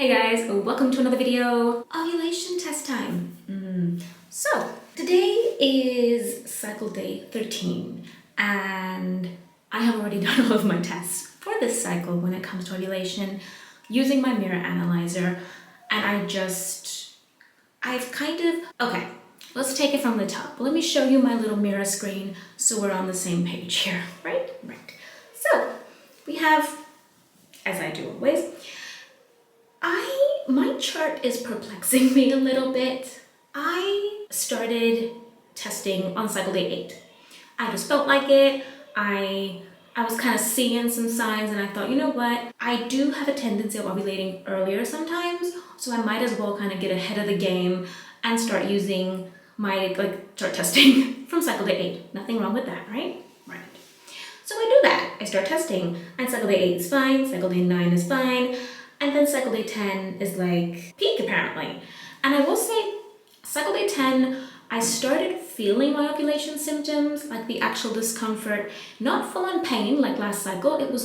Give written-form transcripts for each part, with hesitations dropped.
Hey guys, welcome to another video. Ovulation test time. So today is cycle day 13 and I have already done all of my tests for this cycle when it comes to ovulation using my Mira Analyzer, and okay, let's take it from the top. Let me show you my little Mira screen so we're on the same page here, right? So we have, as I do always, my chart is perplexing me a little bit. I started testing on cycle day 8. I just felt like it. I was kind of seeing some signs and I thought, you know what? I do have a tendency of ovulating earlier sometimes, so I might as well kind of get ahead of the game and start using my, start testing from cycle day 8. Nothing wrong with that, right? Right. So I do that. I start testing and cycle day 8 is fine, cycle day 9 is fine. And then cycle day 10 is like peak apparently. And I will say, cycle day 10, I started feeling my ovulation symptoms, like the actual discomfort, not full on pain like last cycle. It was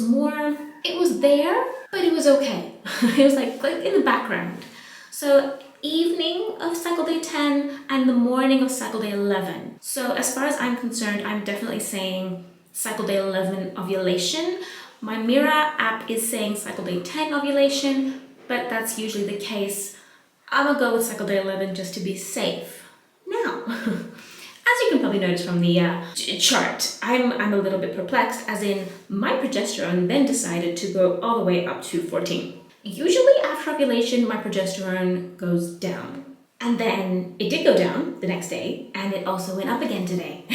there, but it was okay. It was like in the background. So evening of cycle day 10 and the morning of cycle day 11. So as far as I'm concerned, I'm definitely saying cycle day 11 ovulation. My Mira app is saying cycle day 10 ovulation, but that's usually the case. I'm gonna go with cycle day 11 just to be safe. Now, as you can probably notice from the chart, I'm a little bit perplexed, as in my progesterone then decided to go all the way up to 14. Usually after ovulation, my progesterone goes down. And then it did go down the next day, and it also went up again today.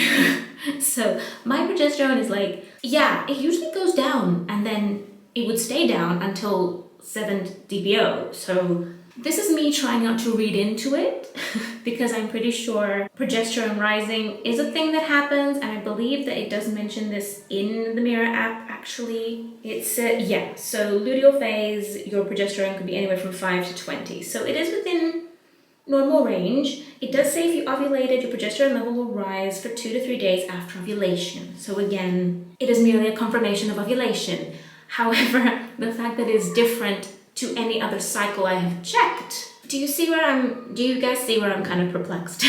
So my progesterone is like, yeah, it usually goes down and then it would stay down until 7th DPO. So this is me trying not to read into it because I'm pretty sure progesterone rising is a thing that happens, and I believe that it does mention this in the Mira app actually. It's, so luteal phase, your progesterone could be anywhere from 5 to 20. So it is within normal range. It does say if you ovulated, your progesterone level will rise for 2 to 3 days after ovulation. So again, it is merely a confirmation of ovulation. However, the fact that it's different to any other cycle I have checked. Do you guys see where I'm kind of perplexed?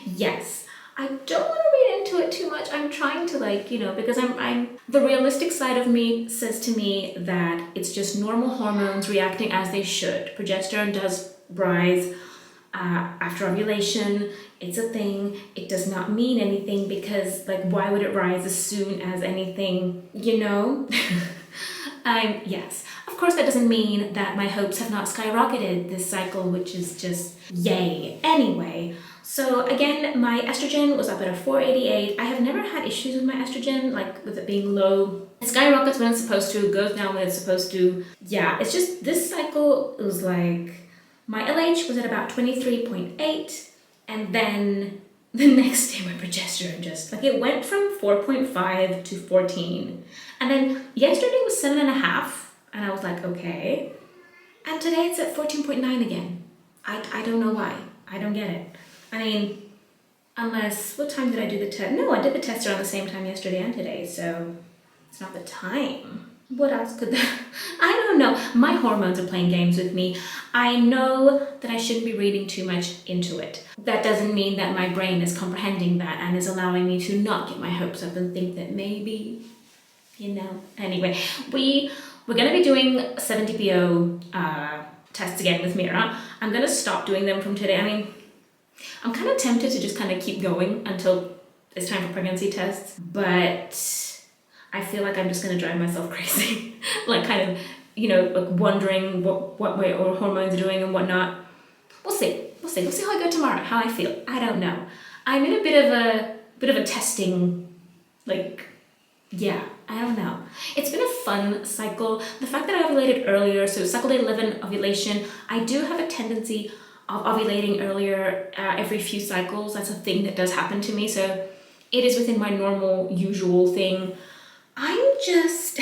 Yes. I don't want to read into it too much. I'm trying to because the realistic side of me says to me that it's just normal hormones reacting as they should. Progesterone does rise after ovulation. It's a thing. It does not mean anything because why would it rise as soon as anything, yes. Of course, that doesn't mean that my hopes have not skyrocketed this cycle, which is just yay. Anyway, so again, my estrogen was up at a 488. I have never had issues with my estrogen, with it being low. It skyrockets when it's supposed to, goes down when it's supposed to. Yeah, it's just this cycle, it was my LH was at about 23.8, and then the next day my progesterone just, it went from 4.5 to 14. And then yesterday was 7.5, and I was like, okay. And today it's at 14.9 again. I don't know why. I don't get it. I mean, unless, what time did I do the test? No, I did the test around the same time yesterday and today, so it's not the time. What else could that? I don't know. My hormones are playing games with me. I know that I shouldn't be reading too much into it. That doesn't mean that my brain is comprehending that and is allowing me to not get my hopes up and think that maybe, Anyway, we're going to be doing 7 DPO tests again with Mira. I'm going to stop doing them from today. I mean, I'm kind of tempted to just kind of keep going until it's time for pregnancy tests, but I feel like I'm just going to drive myself crazy. Wondering what my hormones are doing and whatnot. We'll see. We'll see how I go tomorrow, how I feel. I don't know. I'm in a bit of a testing, I don't know. It's been a fun cycle. The fact that I ovulated earlier, so cycle day 11 ovulation, I do have a tendency of ovulating earlier every few cycles. That's a thing that does happen to me. So it is within my normal, usual thing. I'm just,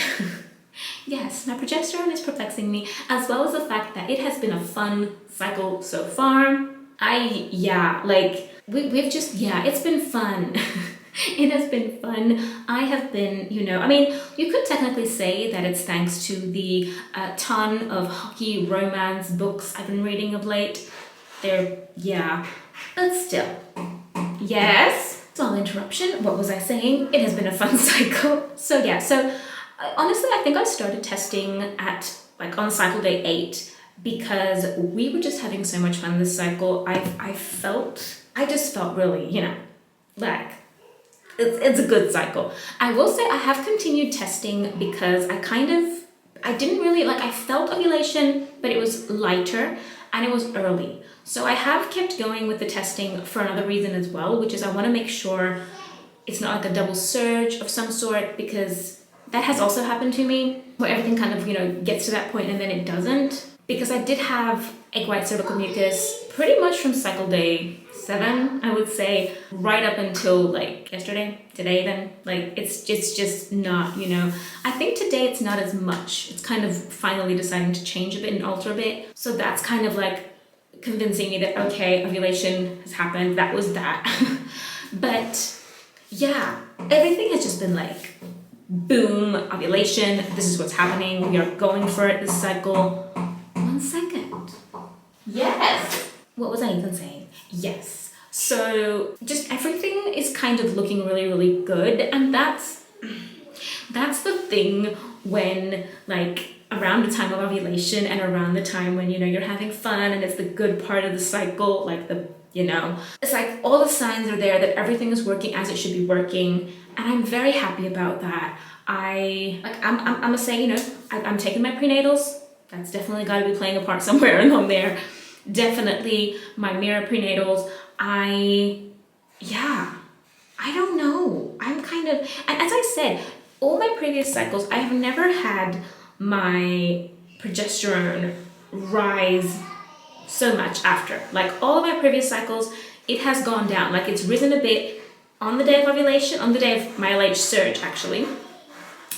yes, my progesterone is perplexing me, as well as the fact that it has been a fun cycle so far. It's been fun. It has been fun. I have been, I mean, you could technically say that it's thanks to the ton of hockey romance books I've been reading of late. Yeah, but still. Yes? Small interruption. What was I saying? It has been a fun cycle. So yeah, honestly, I think I started testing at on cycle day 8 because we were just having so much fun this cycle. I just felt really, like it's a good cycle. I will say I have continued testing because I didn't really, I felt ovulation, but it was lighter and it was early. So I have kept going with the testing for another reason as well, which is I want to make sure it's not like a double surge of some sort, because that has also happened to me where everything kind of, gets to that point and then it doesn't. Because I did have egg white cervical mucus pretty much from cycle day 7, I would say, right up until yesterday, today then. It's just not, I think today it's not as much. It's kind of finally deciding to change a bit and alter a bit. So that's kind of convincing me that, okay, ovulation has happened. That was that. But yeah, everything has just been boom, ovulation. This is what's happening. We are going for it this cycle. 1 second. Yes. What was I even saying? Yes. So just everything is kind of looking really, really good. And that's the thing when around the time of ovulation and around the time when, you're having fun and it's the good part of the cycle, it's all the signs are there that everything is working as it should be working. And I'm very happy about that. I'm gonna say, I'm taking my prenatals. That's definitely got to be playing a part somewhere along there. Definitely my Mira prenatals. I don't know. I'm kind of, and as I said, all my previous cycles, I have never had my progesterone rise so much after. All of my previous cycles, it has gone down. It's risen a bit on the day of ovulation, on the day of my LH surge actually.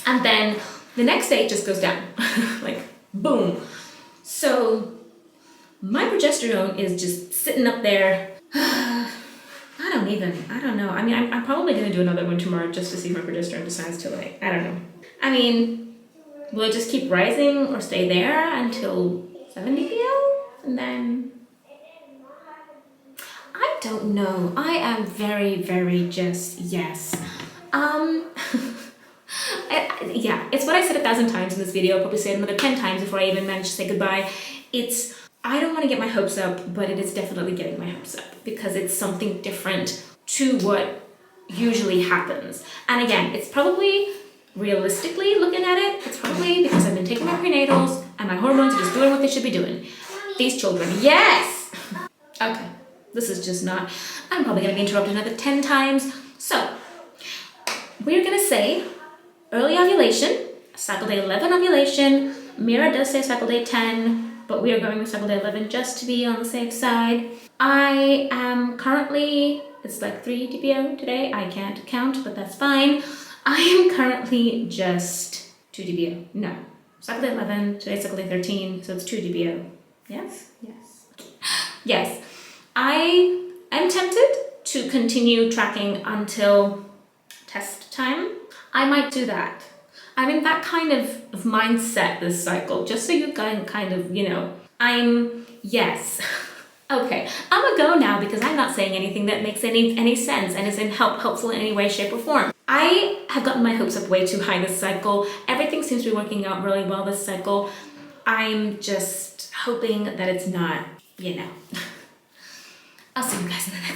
And then the next day it just goes down. Boom. So my progesterone is just sitting up there. I don't know. I mean, I'm probably going to do another one tomorrow just to see if my progesterone decides to I don't know. I mean, will it just keep rising or stay there until 70 DPL? And then, I don't know. I am very, very just, yes. Yeah, it's what I said 1,000 times in this video. I'll probably say it another 10 times before I even manage to say goodbye. I don't want to get my hopes up, but it is definitely getting my hopes up because it's something different to what usually happens. And again, it's probably, realistically looking at it, it's probably because I've been taking my prenatals and my hormones are just doing what they should be doing. These children, yes! Okay, this is just not, I'm probably going to be interrupted another 10 times. So, we're going to say early ovulation, cycle day 11 ovulation. Mira does say cycle day 10, but we are going with cycle day 11 just to be on the safe side. I am currently, it's 3 DPO today. I can't count, but that's fine. I am currently just 2 DPO. No, cycle day 11, today's cycle day 13, so it's 2 DPO. Yes? Yes. Yes. I am tempted to continue tracking until test time. I might do that. I'm in that kind of mindset this cycle, just so you can kind of, yes. Okay, I'm gonna go now because I'm not saying anything that makes any sense and is helpful in any way, shape, or form. I have gotten my hopes up way too high this cycle. Everything seems to be working out really well this cycle. I'm just hoping that it's not, I'll see you guys in the next